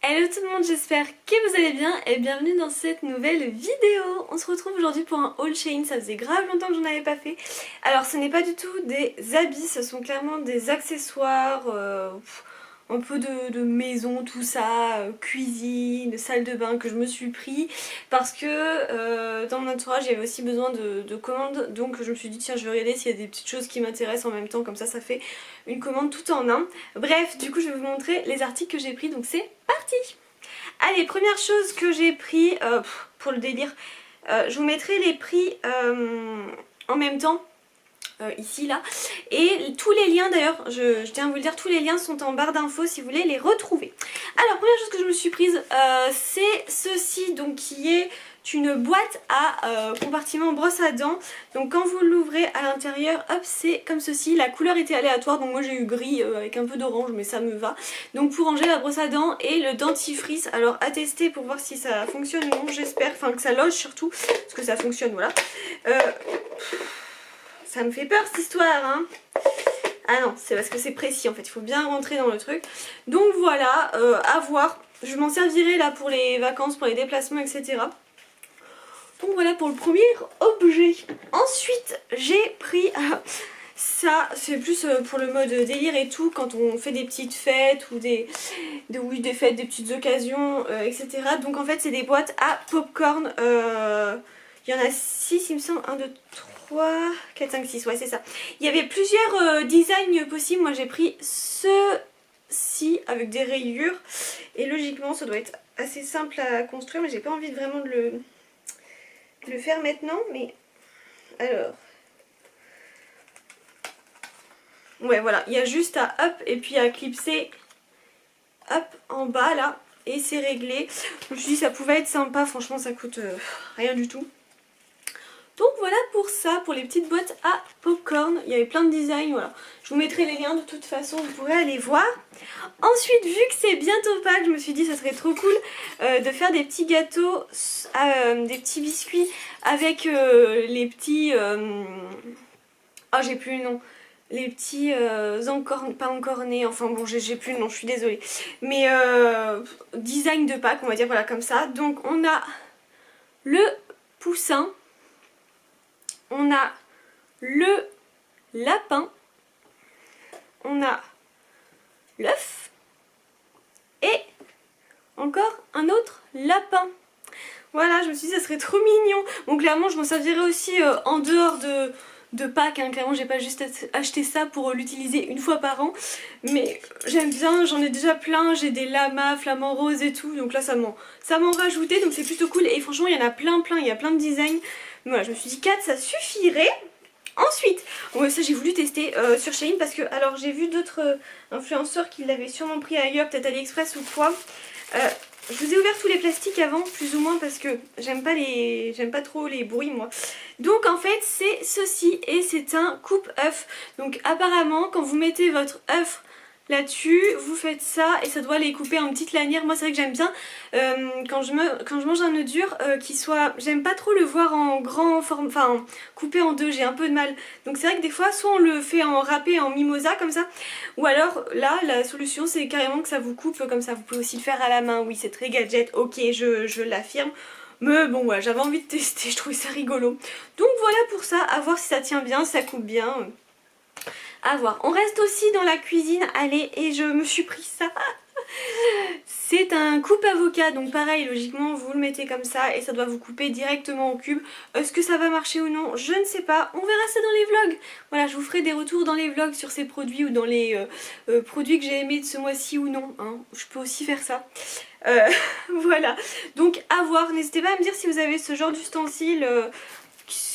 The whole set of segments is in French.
Hello tout le monde, j'espère que vous allez bien et bienvenue dans cette nouvelle vidéo. On se retrouve aujourd'hui pour un haul Shein, ça faisait grave longtemps que j'en avais pas fait. Alors ce n'est pas du tout des habits, ce sont clairement des accessoires, un peu de maison, tout ça, cuisine, salle de bain que je me suis pris parce que dans mon entourage il y avait aussi besoin de commandes, donc je me suis dit tiens je vais regarder s'il y a des petites choses qui m'intéressent en même temps, comme ça fait une commande tout en un. Bref, du coup je vais vous montrer les articles que j'ai pris, donc c'est parti. Allez, première chose que j'ai pris pour le délire, je vous mettrai les prix en même temps. Ici là, et tous les liens d'ailleurs, je tiens à vous le dire, tous les liens sont en barre d'infos si vous voulez les retrouver. Alors première chose que je me suis prise, c'est ceci, donc qui est une boîte à compartiment brosse à dents. Donc quand vous l'ouvrez à l'intérieur, hop, c'est comme ceci. La couleur était aléatoire, donc moi j'ai eu gris avec un peu d'orange, mais ça me va. Donc pour ranger la brosse à dents et le dentifrice, alors à tester pour voir si ça fonctionne ou non, j'espère, enfin que ça loge surtout, parce que ça fonctionne, voilà. Ça me fait peur cette histoire, hein. Ah non, c'est parce que c'est précis en fait, il faut bien rentrer dans le truc. Donc voilà, à voir. Je m'en servirai là pour les vacances, pour les déplacements, etc. Donc voilà pour le premier objet. Ensuite, j'ai pris... ça, c'est plus pour le mode délire et tout, quand on fait des petites fêtes ou des fêtes, des petites occasions, etc. Donc en fait, c'est des boîtes à popcorn. Il y en a 6, il me semble. 1, 2, 3, 4, 5, 6, ouais c'est ça. Il y avait plusieurs designs possibles, moi j'ai pris ceci avec des rayures. Et logiquement ça doit être assez simple à construire, mais j'ai pas envie de vraiment de le faire maintenant. Mais alors... ouais voilà, il y a juste à hop et puis à clipser hop en bas là. Et c'est réglé. Je me suis dit ça pouvait être sympa, franchement ça coûte rien du tout. Donc voilà pour ça, pour les petites boîtes à popcorn. Il y avait plein de designs, voilà. Je vous mettrai les liens de toute façon, vous pourrez aller voir. Ensuite, vu que c'est bientôt Pâques, je me suis dit ça serait trop cool de faire des petits gâteaux, des petits biscuits avec les petits... ah j'ai plus le nom. Les petits pas encornés, enfin bon j'ai plus le nom, je suis désolée. Mais design de Pâques, on va dire, voilà comme ça. Donc on a le poussin. On a le lapin, on a l'œuf et encore un autre lapin. Voilà, je me suis dit ça serait trop mignon. Bon clairement je m'en servirai aussi en dehors de Pâques, hein. Clairement j'ai pas juste acheté ça pour l'utiliser une fois par an. Mais j'aime bien, j'en ai déjà plein, j'ai des lamas, flamants roses et tout. Donc là ça m'en rajoutait, donc c'est plutôt cool. Et franchement il y en a plein, il y a plein de designs. Voilà, je me suis dit 4 ça suffirait. Ensuite, bon, ça j'ai voulu tester sur Shein parce que alors j'ai vu d'autres influenceurs qui l'avaient sûrement pris ailleurs, peut-être AliExpress ou quoi. Je vous ai ouvert tous les plastiques avant, plus ou moins, parce que j'aime pas trop les bruits moi. Donc en fait c'est ceci et c'est un coupe-œuf. Donc apparemment quand vous mettez votre œuf là-dessus, vous faites ça et ça doit les couper en petites lanières. Moi c'est vrai que j'aime bien quand je mange un œuf dur qui soit... J'aime pas trop le voir en grand forme, enfin coupé en deux, j'ai un peu de mal. Donc c'est vrai que des fois soit on le fait en râpé, en mimosa comme ça, ou alors là la solution c'est carrément que ça vous coupe comme ça. Vous pouvez aussi le faire à la main, oui c'est très gadget, ok je l'affirme. Mais bon voilà, j'avais envie de tester, je trouvais ça rigolo. Donc voilà pour ça, à voir si ça tient bien, si ça coupe bien. À voir. On reste aussi dans la cuisine, allez, et je me suis pris ça. C'est un coupe avocat, donc pareil, logiquement vous le mettez comme ça et ça doit vous couper directement au cube. Est-ce que ça va marcher ou non? Je ne sais pas, on verra ça dans les vlogs. Voilà, je vous ferai des retours dans les vlogs sur ces produits ou dans les produits que j'ai aimés de ce mois-ci ou non, hein. Je peux aussi faire ça. Voilà, donc à voir, n'hésitez pas à me dire si vous avez ce genre d'ustensiles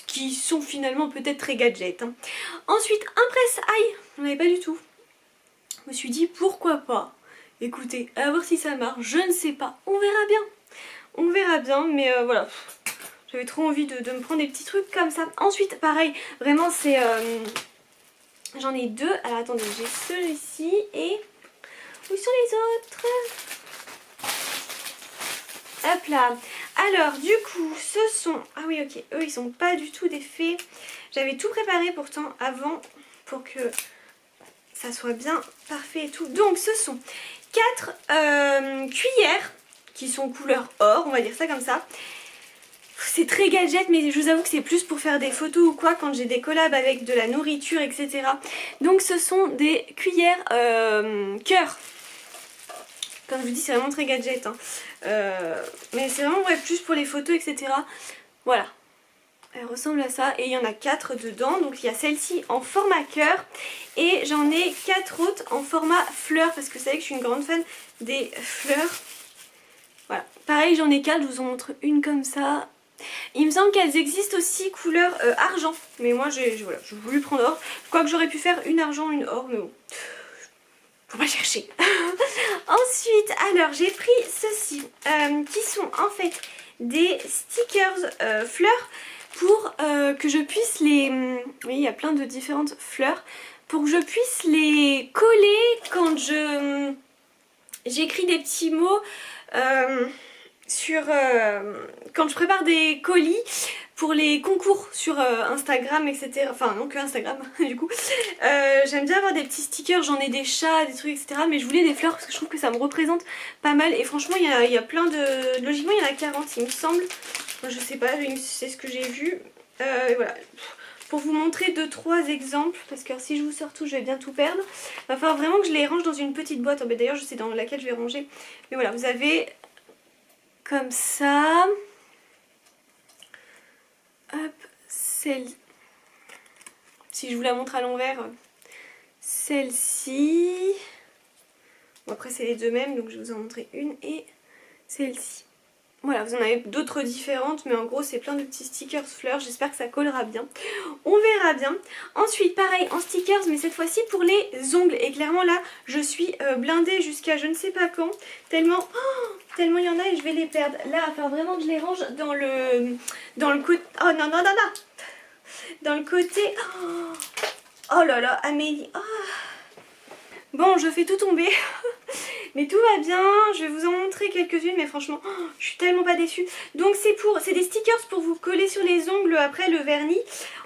qui sont finalement peut-être très gadgets, hein. Ensuite, un presse-ail, j'en avais pas du tout. Je me suis dit pourquoi pas. Écoutez, à voir si ça marche, je ne sais pas, on verra bien. On verra bien, mais voilà. J'avais trop envie de me prendre des petits trucs comme ça. Ensuite, pareil, vraiment c'est... j'en ai deux. Alors attendez, j'ai celui-ci et... Où sont les autres? Hop là. Alors du coup ce sont... Ah oui ok, eux ils sont pas du tout défaits. J'avais tout préparé pourtant avant pour que ça soit bien parfait et tout. Donc ce sont 4 cuillères qui sont couleur or, on va dire ça comme ça. C'est très gadget, mais je vous avoue que c'est plus pour faire des photos ou quoi quand j'ai des collabs avec de la nourriture, etc. Donc ce sont des cuillères cœur. Comme je vous dis, c'est vraiment très gadget, hein. Mais c'est vraiment ouais, plus pour les photos, etc. Voilà. Elle ressemble à ça et il y en a 4 dedans. Donc il y a celle-ci en format cœur et j'en ai 4 autres en format fleur parce que vous savez que je suis une grande fan des fleurs. Voilà. Pareil, j'en ai 4, je vous en montre une comme ça. Il me semble qu'elles existent aussi couleur argent. Mais moi j'ai voilà, voulu prendre or. Quoique j'aurais pu faire une argent, une or, mais bon. Faut pas chercher. Ensuite, alors j'ai pris ceci qui sont en fait des stickers fleurs pour que je puisse les... oui, il y a plein de différentes fleurs. Pour que je puisse les coller quand j'écris des petits mots quand je prépare des colis pour les concours sur Instagram, etc. Enfin non que Instagram du coup. J'aime bien avoir des petits stickers, j'en ai des chats, des trucs, etc. Mais je voulais des fleurs parce que je trouve que ça me représente pas mal. Et franchement il y a plein de... Logiquement il y en a 40 il me semble. Moi, je sais pas, c'est ce que j'ai vu. Et voilà. Pour vous montrer 2-3 exemples, parce que si je vous sors tout, je vais bien tout perdre. Il va falloir vraiment que je les range dans une petite boîte. Oh, d'ailleurs, je sais dans laquelle je vais ranger. Mais voilà, vous avez comme ça. Hop, celle. Si je vous la montre à l'envers, celle-ci. Bon, après, c'est les deux mêmes, donc je vais vous en montrer une et celle-ci. Voilà, vous en avez d'autres différentes, mais en gros c'est plein de petits stickers fleurs, j'espère que ça collera bien. On verra bien. Ensuite, pareil, en stickers, mais cette fois-ci pour les ongles. Et clairement là, je suis blindée jusqu'à je ne sais pas quand, tellement il y en a et je vais les perdre. Là, il va falloir vraiment que je les range dans le côté... Oh non, non, non, non. Dans le côté... Oh là là, Amélie. Oh. Bon, je fais tout tomber. Mais tout va bien, je vais vous en montrer quelques-unes, mais franchement, je suis tellement pas déçue. Donc c'est des stickers pour vous coller sur les ongles après le vernis.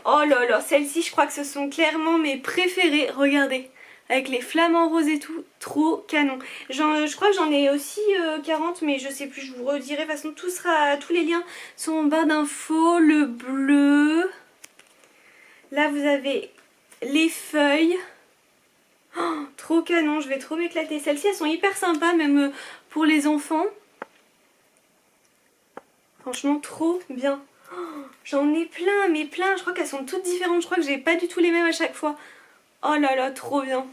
Oh là là, celles-ci, je crois que ce sont clairement mes préférées. Regardez, avec les flamants roses et tout, trop canon. Je crois que j'en ai aussi 40, mais je sais plus, je vous redirai. De toute façon, tous les liens sont en barre d'infos. Le bleu. Là, vous avez les feuilles. Oh, trop canon, je vais trop m'éclater. Celles-ci elles sont hyper sympas même pour les enfants. Franchement trop bien. Oh, j'en ai plein, mais plein. Je crois qu'elles sont toutes différentes. Je crois que j'ai pas du tout les mêmes à chaque fois. Oh là là, trop bien.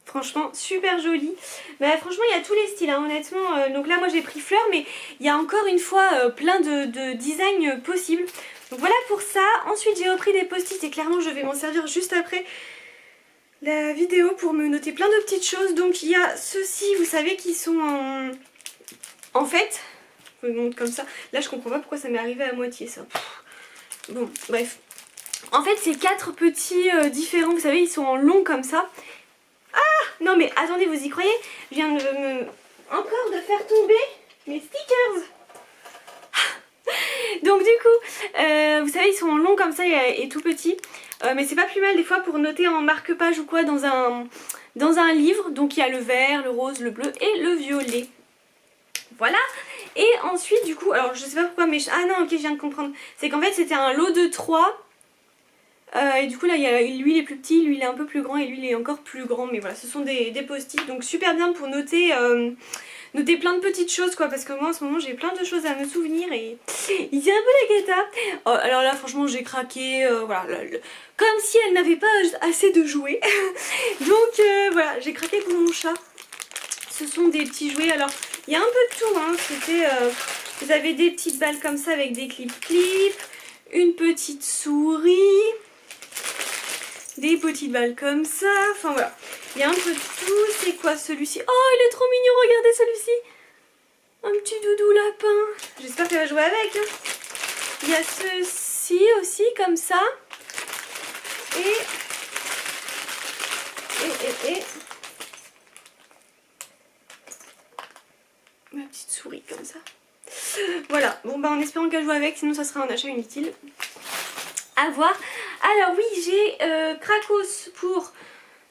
Franchement super joli. Bah, franchement il y a tous les styles hein, honnêtement. Donc là moi j'ai pris fleurs, mais il y a encore une fois plein de designs possibles. Donc voilà pour ça. Ensuite j'ai repris des post-it et clairement je vais m'en servir juste après la vidéo pour me noter plein de petites choses. Donc il y a ceux-ci, vous savez, qui sont en fait, je vous montre comme ça. Là je comprends pas pourquoi ça m'est arrivé à moitié ça. Bon bref. En fait c'est 4 petits différents, vous savez ils sont en long comme ça. Ah non mais attendez, vous y croyez? Je viens encore de faire tomber mes stickers. Donc du coup, vous savez ils sont longs comme ça et tout petits. Mais c'est pas plus mal des fois pour noter en marque-page ou quoi dans un livre. Donc il y a le vert, le rose, le bleu et le violet. Voilà. Et ensuite du coup, alors je sais pas pourquoi mais... Ah non ok, je viens de comprendre. C'est qu'en fait c'était un lot de 3. Et du coup là lui il est plus petit, lui il est un peu plus grand et lui il est encore plus grand. Mais voilà, ce sont des post-it. Donc super bien pour noter... Noter plein de petites choses quoi, parce que moi en ce moment j'ai plein de choses à me souvenir et il y a un peu la cata. Oh, alors là franchement j'ai craqué, voilà, comme si elle n'avait pas assez de jouets. Donc voilà, j'ai craqué pour mon chat. Ce sont des petits jouets, alors il y a un peu de tout hein. C'était, vous avez des petites balles comme ça avec des clips, une petite souris, des petites balles comme ça, enfin voilà. Il y a un peu de tout. C'est quoi celui-ci? Oh il est trop mignon, regardez celui-ci. Un petit doudou lapin. J'espère qu'elle va jouer avec hein. Il y a ceci aussi comme ça. Et ma petite souris comme ça. Voilà, bon bah en espérant qu'elle joue avec, sinon ça sera un achat inutile. À voir. Alors oui, j'ai Krakos pour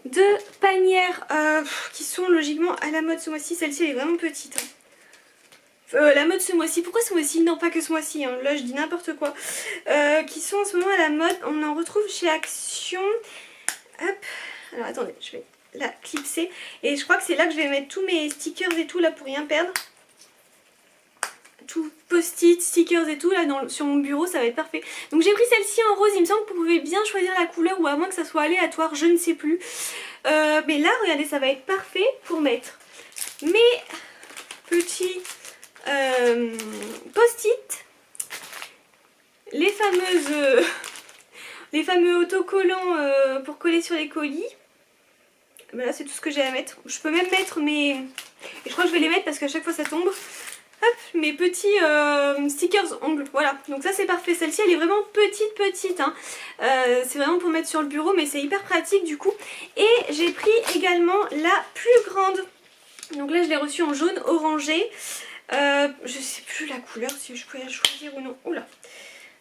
deux panières qui sont logiquement à la mode ce mois-ci. Celle-ci elle est vraiment petite. La mode ce mois-ci, pourquoi ce mois-ci? Non, pas que ce mois-ci, hein. Là je dis n'importe quoi. Qui sont en ce moment à la mode, on en retrouve chez Action. Hop, alors attendez, je vais la clipser. Et je crois que c'est là que je vais mettre tous mes stickers et tout là pour rien perdre. Tout post-it, stickers et tout là sur mon bureau, ça va être parfait. Donc j'ai pris celle-ci en rose, il me semble que vous pouvez bien choisir la couleur ou à moins que ça soit aléatoire, je ne sais plus. Mais là, regardez, ça va être parfait pour mettre mes petits post-it, les fameux autocollants pour coller sur les colis. Ben là c'est tout ce que j'ai à mettre. Je peux même mettre mes... Et je crois que je vais les mettre parce qu'à chaque fois ça tombe. Hop, mes petits stickers ongles. Voilà, donc ça c'est parfait. Celle-ci elle est vraiment petite hein. C'est vraiment pour mettre sur le bureau mais c'est hyper pratique du coup. Et j'ai pris également la plus grande. Donc là je l'ai reçue en jaune orangé. Je sais plus la couleur si je peux la choisir ou non. Oula.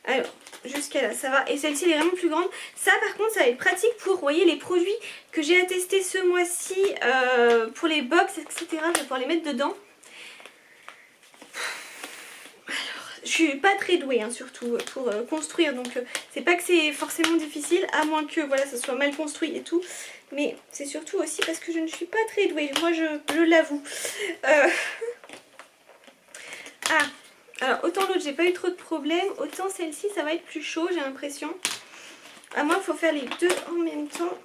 Alors jusqu'à là ça va. Et celle-ci elle est vraiment plus grande. Ça par contre ça va être pratique pour, vous voyez, les produits que j'ai à tester ce mois-ci, pour les box etc. Je vais pouvoir les mettre dedans. Alors je suis pas très douée hein, surtout pour construire, donc c'est pas que c'est forcément difficile, à moins que voilà ça soit mal construit et tout. Mais c'est surtout aussi parce que je ne suis pas très douée, moi je l'avoue. Ah, alors autant l'autre j'ai pas eu trop de problèmes, autant celle-ci ça va être plus chaud j'ai l'impression. À moi il faut faire les deux en même temps.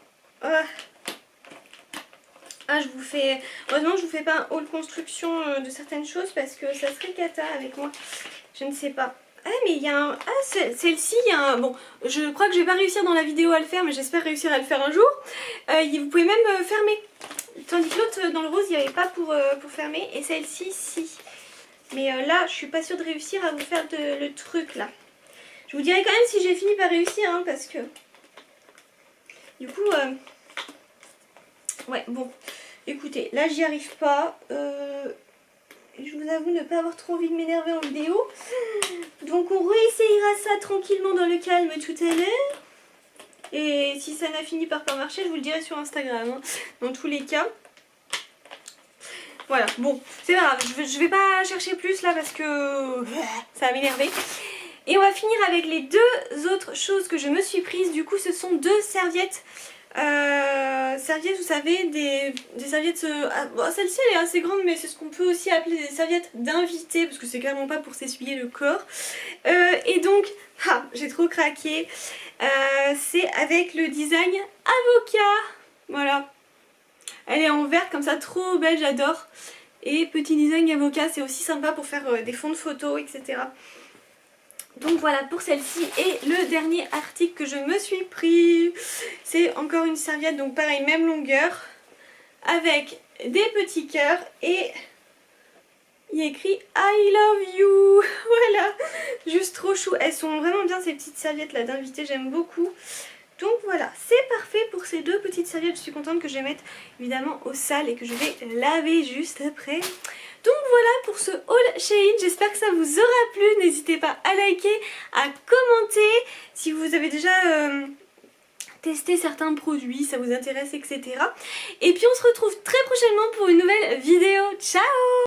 Je vous fais... Heureusement je vous fais pas un haul construction de certaines choses parce que ça serait cata avec moi. Je ne sais pas. Ah mais il y a un... Ah celle-ci il y a un... Bon je crois que je vais pas réussir dans la vidéo à le faire mais j'espère réussir à le faire un jour. Vous pouvez même fermer. Tandis que l'autre dans le rose il n'y avait pas pour fermer et celle-ci si. Mais là je suis pas sûre de réussir à vous faire le truc là. Je vous dirai quand même si j'ai fini par réussir hein, parce que... Du coup... Ouais bon. Écoutez, là j'y arrive pas. Je vous avoue ne pas avoir trop envie de m'énerver en vidéo. Donc on réessayera ça tranquillement dans le calme tout à l'heure. Et si ça n'a fini par pas marcher, je vous le dirai sur Instagram. Hein, dans tous les cas. Voilà, bon, c'est pas grave. Je vais pas chercher plus là parce que ça va m'énerver. Et on va finir avec les deux autres choses que je me suis prises. Du coup, ce sont deux serviettes. Serviettes, vous savez, des serviettes... bon, celle-ci elle est assez grande mais c'est ce qu'on peut aussi appeler des serviettes d'invité parce que c'est clairement pas pour s'essuyer le corps. Et donc, j'ai trop craqué. C'est avec le design avocat. Voilà. Elle est en vert comme ça, trop belle, j'adore. Et petit design avocat, c'est aussi sympa pour faire des fonds de photos, etc. Donc voilà pour celle-ci. Et le dernier article que je me suis pris, c'est encore une serviette, donc pareil, même longueur, avec des petits cœurs et il y a écrit I love you. Voilà, juste trop chou. Elles sont vraiment bien ces petites serviettes là d'invité, j'aime beaucoup. Donc voilà, c'est parfait pour ces deux petites serviettes. Je suis contente que je les mette évidemment au sale et que je vais laver juste après. Donc voilà pour ce haul Shein, j'espère que ça vous aura plu. N'hésitez pas à liker, à commenter si vous avez déjà testé certains produits, ça vous intéresse, etc. Et puis on se retrouve très prochainement pour une nouvelle vidéo. Ciao!